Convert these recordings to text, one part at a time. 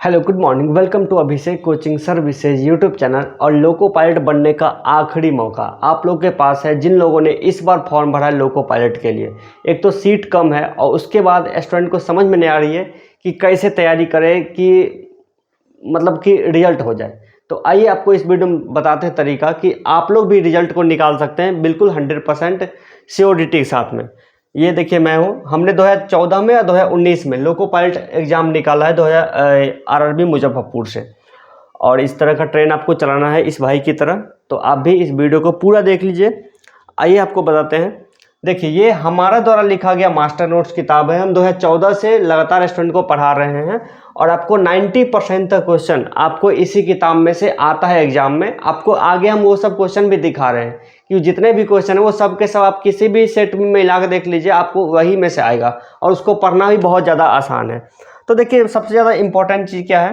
Hello good morning, welcome to Abhishek coaching services YouTube channel. और loco pilot बनने का आखिरी मौका आप लोग के पास है जिन लोगों ने इस बार फॉर्म भरा है लोको पायलट के लिए। एक तो सीट कम है और उसके बाद स्टूडेंट को समझ में नहीं आ रही है कि कैसे तैयारी करें कि मतलब कि रिजल्ट हो जाए। तो आइए आपको इस वीडियो में बताते हैं तरीका कि आप लोग भी रिजल्ट को निकाल सकते हैं बिल्कुल 100% श्योरिटी के साथ में। ये देखिए मैं हूँ, हमने 2014 में या 2019 में लोको पायलट एग्ज़ाम निकाला है 2000 आरआरबी मुजफ्फरपुर से। और इस तरह का ट्रेन आपको चलाना है इस भाई की तरह, तो आप भी इस वीडियो को पूरा देख लीजिए। आइए आपको बताते हैं। देखिए ये हमारा द्वारा लिखा गया मास्टर नोट्स किताब है। हम 2014 से लगातार स्टूडेंट को पढ़ा रहे हैं और आपको 90% तक क्वेश्चन आपको इसी किताब में से आता है एग्जाम में। आपको आगे हम वो सब क्वेश्चन भी दिखा रहे हैं कि जितने भी क्वेश्चन है वो सब के सब आप किसी भी सेट में मिला के देख लीजिए, आपको वही में से आएगा और उसको पढ़ना भी बहुत ज़्यादा आसान है। तो देखिए सबसे ज़्यादा इम्पोर्टेंट चीज़ क्या है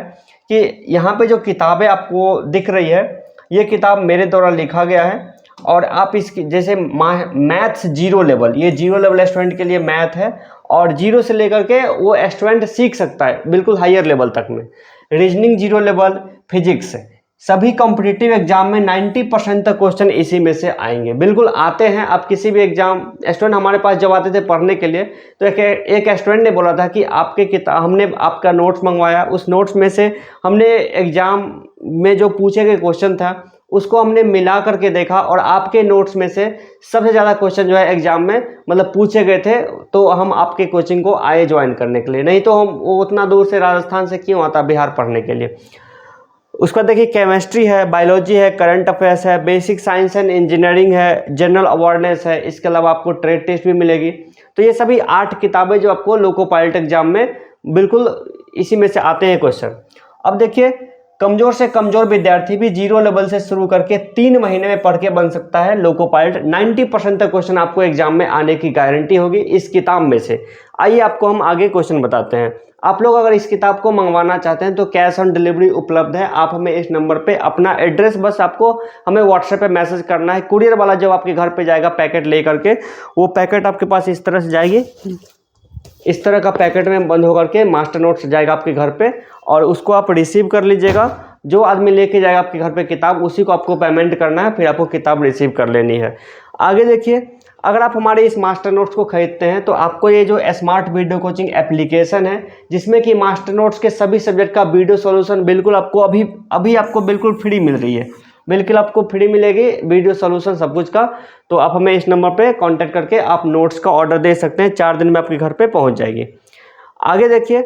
कि यहाँ पे जो किताबें आपको दिख रही है, ये किताब मेरे द्वारा लिखा गया है। और आप इसकी जैसे मैथ्स जीरो लेवल, ये जीरो लेवल स्टूडेंट के लिए मैथ है और जीरो से लेकर के वो स्टूडेंट सीख सकता है बिल्कुल हायर लेवल तक में। रीजनिंग जीरो लेवल, फिजिक्स, सभी कॉम्पिटिटिव एग्जाम में 90% तक क्वेश्चन इसी में से आएंगे, बिल्कुल आते हैं। आप किसी भी एग्जाम स्टूडेंट हमारे पास जब आते थे पढ़ने के लिए तो एक स्टूडेंट ने बोला था कि आपके किताब हमने आपका नोट्स मंगवाया, उस नोट्स में से हमने एग्जाम में जो पूछे गए क्वेश्चन था उसको हमने मिला करके देखा और आपके नोट्स में से सबसे ज़्यादा क्वेश्चन जो है एग्जाम में मतलब पूछे गए थे, तो हम आपके कोचिंग को आए ज्वाइन करने के लिए। नहीं तो हम वो उतना दूर से राजस्थान से क्यों आता बिहार पढ़ने के लिए। उसका देखिए केमिस्ट्री है, बायोलॉजी है, करंट अफेयर्स है, बेसिक साइंस एंड इंजीनियरिंग है, जनरल अवेयरनेस है, इसके अलावा आपको ट्रेड टेस्ट भी मिलेगी। तो ये सभी 8 किताबें जो आपको लोको पायलट एग्जाम में बिल्कुल इसी में से आते हैं क्वेश्चन। अब देखिए कमज़ोर से कमज़ोर विद्यार्थी भी जीरो लेवल से शुरू करके 3 महीने में पढ़ के बन सकता है लोको पायलट। 90% तक क्वेश्चन आपको एग्जाम में आने की गारंटी होगी इस किताब में से। आइए आपको हम आगे क्वेश्चन बताते हैं। आप लोग अगर इस किताब को मंगवाना चाहते हैं तो कैश ऑन डिलीवरी उपलब्ध है। आप हमें इस नंबर पे अपना एड्रेस बस आपको हमें व्हाट्सएप पे मैसेज करना है। कुरियर वाला जब आपके घर पे जाएगा पैकेट ले करके, वो पैकेट आपके पास इस तरह से जाएगी, इस तरह का पैकेट में बंद होकर के मास्टर नोट्स जाएगा आपके घर पे और उसको आप रिसीव कर लीजिएगा। जो आदमी लेके जाएगा आपके घर पे किताब उसी को आपको पेमेंट करना है, फिर आपको किताब रिसीव कर लेनी है। आगे देखिए, अगर आप हमारे इस मास्टर नोट्स को खरीदते हैं तो आपको ये जो स्मार्ट वीडियो कोचिंग एप्लीकेशन है जिसमें कि मास्टर नोट्स के सभी सब्जेक्ट का वीडियो सॉल्यूशन बिल्कुल आपको अभी आपको बिल्कुल फ्री मिल रही है, बिल्कुल आपको फ्री मिलेगी वीडियो सॉल्यूशन सब कुछ का। तो आप हमें इस नंबर पे कांटेक्ट करके आप नोट्स का ऑर्डर दे सकते हैं, 4 दिन में आपके घर पे पहुंच जाएगी। आगे देखिए,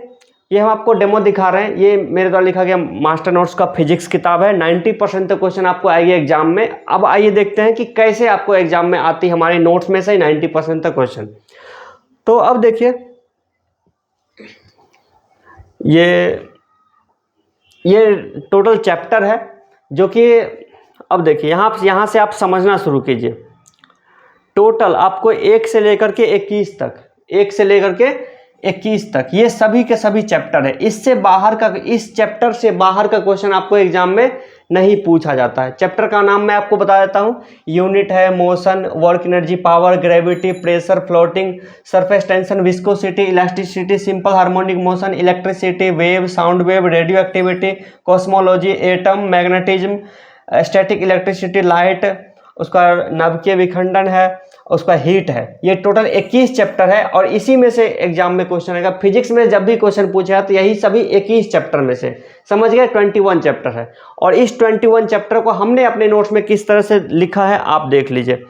ये हम आपको डेमो दिखा रहे हैं। ये मेरे द्वारा लिखा गया मास्टर नोट्स का फिजिक्स किताब है। 90% तक क्वेश्चन आपको आएगी एग्जाम में। अब आइए देखते हैं कि कैसे आपको एग्जाम में आती है हमारे नोट्स में से 90% तक क्वेश्चन। तो अब देखिए ये टोटल चैप्टर है जो कि अब देखिए यहाँ से आप समझना शुरू कीजिए। टोटल आपको 1 से लेकर के 21 तक, 1 से लेकर के 21 तक ये सभी के सभी चैप्टर है। इससे बाहर का, इस चैप्टर से बाहर का क्वेश्चन आपको एग्जाम में नहीं पूछा जाता है। चैप्टर का नाम मैं आपको बता देता हूँ। यूनिट है motion, work energy, power, gravity, pressure, floating, surface tension, viscosity, elasticity, simple harmonic motion, electricity, wave, sound wave, radio activity, cosmology, atom, magnetism, static electricity, light, उसका नाभिकीय विखंडन है, उसका हीट है। ये टोटल 21 चैप्टर है और इसी में से एग्जाम में क्वेश्चन आएगा। फिजिक्स में जब भी क्वेश्चन पूछा तो यही सभी 21 चैप्टर में से, समझ गए, 21 चैप्टर है। और इस 21 चैप्टर को हमने अपने नोट्स में किस तरह से लिखा है आप देख लीजिए।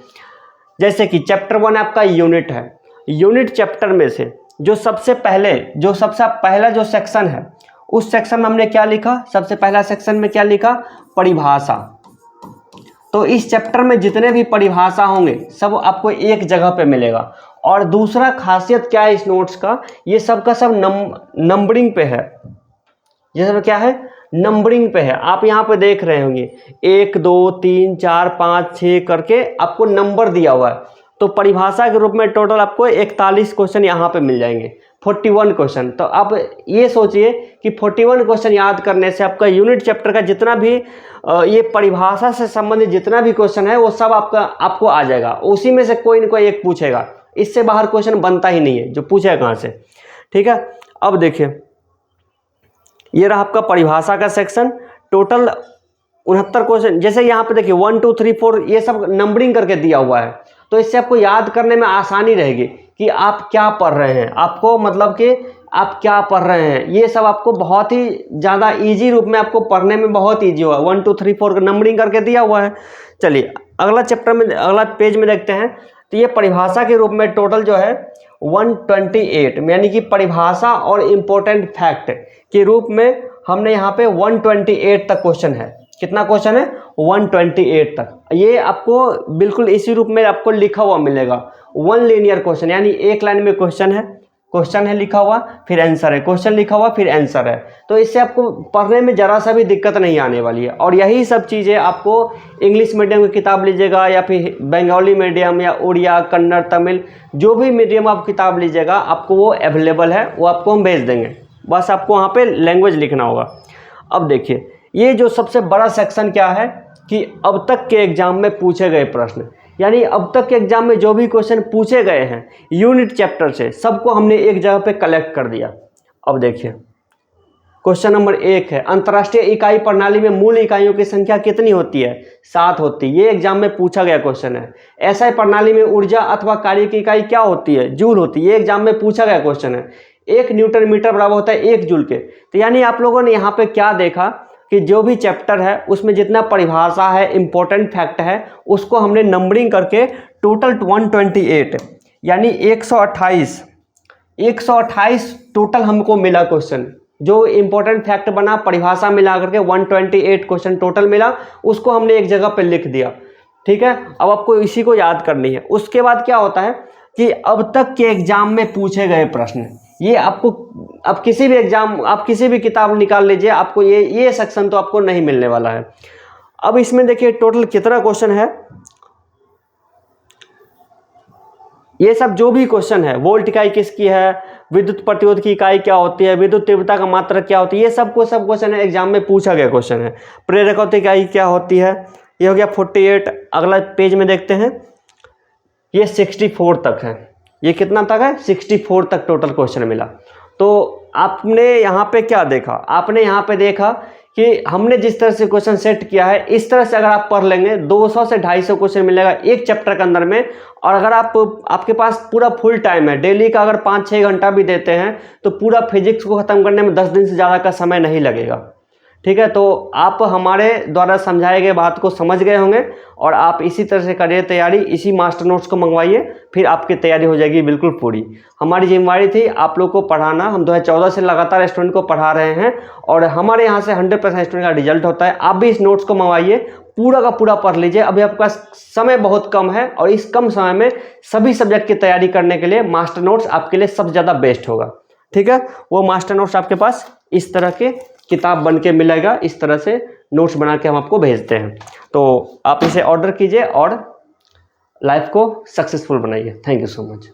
जैसे कि चैप्टर 1 आपका यूनिट है। यूनिट चैप्टर में से जो सबसे पहला जो सेक्शन है उस सेक्शन में हमने क्या लिखा, सबसे पहला सेक्शन में क्या लिखा, परिभाषा। तो इस चैप्टर में जितने भी परिभाषा होंगे सब आपको एक जगह पे मिलेगा। और दूसरा खासियत क्या है इस नोट्स का, ये सब का सब नंबरिंग पे है। ये सब क्या है, नंबरिंग पे है। आप यहाँ पे देख रहे होंगे 1 2 3 4 5 6 करके आपको नंबर दिया हुआ है। तो परिभाषा के रूप में टोटल आपको 41 क्वेश्चन यहाँ पे मिल जाएंगे, 41 क्वेश्चन। तो आप ये सोचिए कि 41 क्वेश्चन याद करने से आपका यूनिट चैप्टर का जितना भी ये परिभाषा से संबंधित जितना भी क्वेश्चन है वो सब आपको आ जाएगा। उसी में से कोई न कोई एक पूछेगा, इससे बाहर क्वेश्चन बनता ही नहीं है जो पूछेगा कहाँ से। ठीक है, अब देखिए ये रहा आपका परिभाषा का सेक्शन। टोटल 69 क्वेश्चन, जैसे यहाँ पे देखिए 1 2 3 4 ये सब नंबरिंग करके दिया हुआ है, तो इससे आपको याद करने में आसानी रहेगी कि आप क्या पढ़ रहे हैं, आपको मतलब कि आप क्या पढ़ रहे हैं। ये सब आपको बहुत ही ज़्यादा इजी रूप में आपको पढ़ने में बहुत इजी हुआ। 1 2 3 4 का नंबरिंग करके दिया हुआ है। चलिए अगला चैप्टर में, अगला पेज में देखते हैं। तो ये परिभाषा के रूप में टोटल जो है 128, यानी कि परिभाषा और इम्पोर्टेंट फैक्ट के रूप में हमने यहाँ पे 128 तक क्वेश्चन है। कितना क्वेश्चन है? 128 तक। ये आपको बिल्कुल इसी रूप में आपको लिखा हुआ मिलेगा। 1 लीनियर क्वेश्चन, यानी एक लाइन में क्वेश्चन है लिखा हुआ, फिर आंसर है, क्वेश्चन लिखा हुआ, फिर आंसर है। तो इससे आपको पढ़ने में ज़रा सा भी दिक्कत नहीं आने वाली है। और यही सब चीज़ें आपको इंग्लिश मीडियम की किताब लीजिएगा या फिर बंगाली मीडियम या उड़िया, कन्नड़, तमिल, जो भी मीडियम आप किताब लीजिएगा आपको वो अवेलेबल है, वो आपको हम भेज देंगे। बस आपको वहाँ पे लैंग्वेज लिखना होगा। अब देखिए ये जो सबसे बड़ा सेक्शन क्या है कि अब तक के एग्जाम में पूछे गए प्रश्न, यानी अब तक के एग्जाम में जो भी क्वेश्चन पूछे गए हैं यूनिट चैप्टर से, सबको हमने एक जगह पे कलेक्ट कर दिया। अब देखिए क्वेश्चन नंबर 1 है, अंतर्राष्ट्रीय इकाई प्रणाली में मूल इकाइयों की संख्या कितनी होती है? 7 होती है। ये एग्जाम में पूछा गया क्वेश्चन है। ऐसा प्रणाली में ऊर्जा अथवा कार्य की इकाई क्या होती है? जूल होती है। ये एग्जाम में पूछा गया क्वेश्चन है। 1 न्यूटन मीटर बराबर होता है 1 जूल के। तो यानी आप लोगों ने यहाँ पे क्या देखा कि जो भी चैप्टर है उसमें जितना परिभाषा है, इंपॉर्टेंट फैक्ट है, उसको हमने नंबरिंग करके टोटल 128 यानी 128 टोटल हमको मिला क्वेश्चन। जो इंपॉर्टेंट फैक्ट बना, परिभाषा मिला करके 128 क्वेश्चन टोटल मिला, उसको हमने एक जगह पे लिख दिया। ठीक है, अब आपको इसी को याद करनी है। उसके बाद क्या होता है कि अब तक के एग्जाम में पूछे गए प्रश्न, ये आपको, आप किसी भी एग्जाम, आप किसी भी किताब निकाल लीजिए, आपको ये सेक्शन तो आपको नहीं मिलने वाला है। अब इसमें देखिए टोटल कितना क्वेश्चन है। ये सब जो भी क्वेश्चन है, वोल्ट इकाई किसकी है, विद्युत प्रतिरोध की इकाई क्या होती है, विद्युत तीव्रता का मात्रक क्या होती है, ये सब क्वेश्चन है, एग्जाम में पूछा गया क्वेश्चन है। प्रेरकत्व इकाई क्या होती है, ये हो गया 48। अगला पेज में देखते हैं, ये 64 तक है। ये कितना तक है? 64 तक टोटल क्वेश्चन मिला। तो आपने यहाँ पे क्या देखा? आपने यहाँ पे देखा कि हमने जिस तरह से क्वेश्चन सेट किया है, इस तरह से अगर आप पढ़ लेंगे 200 से 250 क्वेश्चन मिलेगा एक चैप्टर के अंदर में। और अगर आपके पास पूरा फुल टाइम है, डेली का अगर 5-6 घंटा भी देते हैं, तो पूरा फिजिक्स को ख़त्म करने में 10 दिन से ज़्यादा का समय नहीं लगेगा। ठीक है, तो आप हमारे द्वारा समझाए गए बात को समझ गए होंगे और आप इसी तरह से करिए तैयारी, इसी मास्टर नोट्स को मंगवाइए, फिर आपकी तैयारी हो जाएगी बिल्कुल पूरी। हमारी जिम्मेवारी थी आप लोग को पढ़ाना। हम 2014 से लगातार स्टूडेंट को पढ़ा रहे हैं और हमारे यहाँ से 100% स्टूडेंट का रिजल्ट होता है। आप भी इस नोट्स को मंगवाइए, पूरा का पूरा पढ़ लीजिए। अभी आपके पास समय बहुत कम है और इस कम समय में सभी सब्जेक्ट की तैयारी करने के लिए मास्टर नोट्स आपके लिए सबसे ज़्यादा बेस्ट होगा। ठीक है, वो मास्टर नोट्स आपके पास इस तरह के किताब बन के मिलेगा, इस तरह से नोट्स बना के हम आपको भेजते हैं। तो आप इसे ऑर्डर कीजिए और लाइफ को सक्सेसफुल बनाइए। Thank you so much.